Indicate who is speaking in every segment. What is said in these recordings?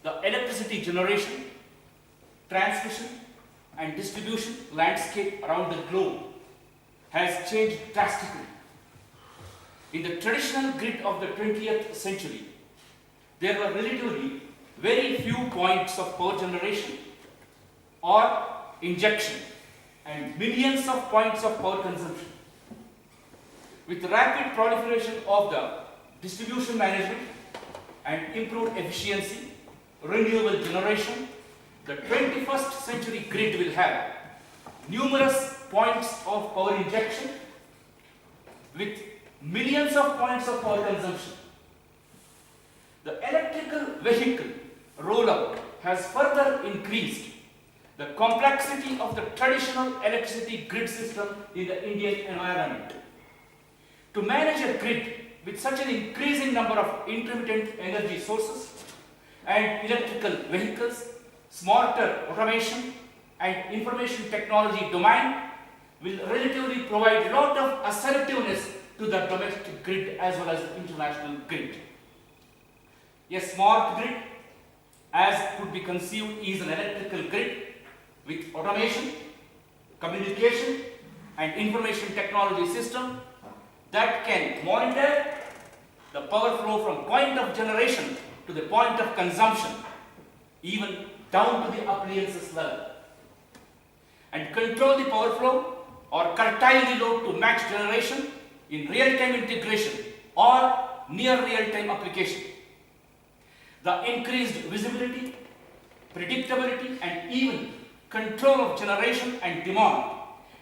Speaker 1: the electricity generation, transmission and distribution landscape around the globe has changed drastically. In the traditional grid of the 20th century, there were relatively very few points of power generation or injection and millions of points of power consumption. With the rapid proliferation of the distribution management and improved efficiency, renewable generation, the 21st century grid will have numerous points of power injection with millions of points of power consumption. The electrical vehicle rollout has further increased the complexity of the traditional electricity grid system in the Indian environment. To manage a grid with such an increasing number of intermittent energy sources and electrical vehicles, smarter automation and information technology domain will relatively provide a lot of assertiveness to the domestic grid as well as the international grid. A smart grid, as could be conceived, is an electrical grid with automation, communication and information technology system that can monitor the power flow from point of generation to the point of consumption, even down to the appliances level, and control the power flow or curtail the load to match generation in real-time integration or near real-time application. The increased visibility, predictability and even control of generation and demand,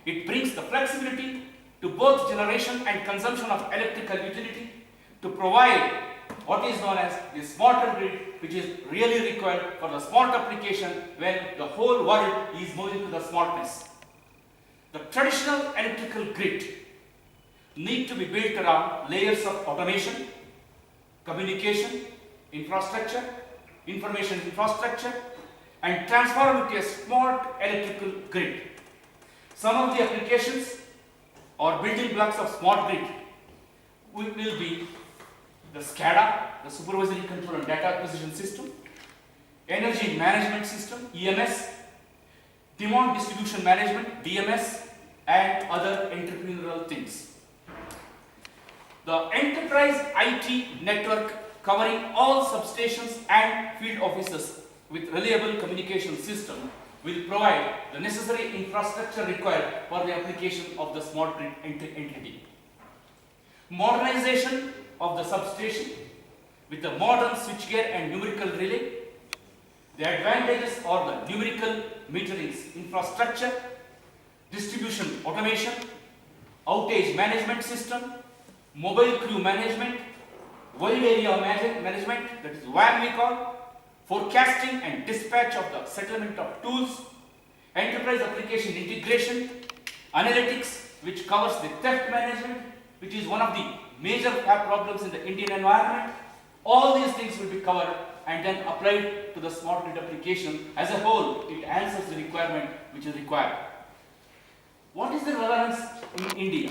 Speaker 1: it brings the flexibility to both generation and consumption of electrical utility to provide what is known as the smarter grid, which is really required for the smart application when the whole world is moving to the smartness. The traditional electrical grid need to be built around layers of automation, communication, infrastructure, information infrastructure and transform it to a smart electrical grid. Some of the applications or building blocks of smart grid will be the SCADA, the Supervisory Control and Data Acquisition System, Energy Management System, EMS, Demand Distribution Management, DMS, and other entrepreneurial things. The enterprise IT network covering all substations and field offices with reliable communication system will provide the necessary infrastructure required for the application of the smart grid entity. Modernization of the substation with the modern switchgear and numerical relay. The advantages are the numerical metering infrastructure, distribution automation, outage management system, mobile crew management, wide area management, that is WAN we call, forecasting and dispatch of the settlement of tools, enterprise application integration, analytics, which covers the theft management, which is one of the major problems in the Indian environment. All these things will be covered and then applied to the smart grid application. As a whole, it answers the requirement which is required. What is the relevance in India?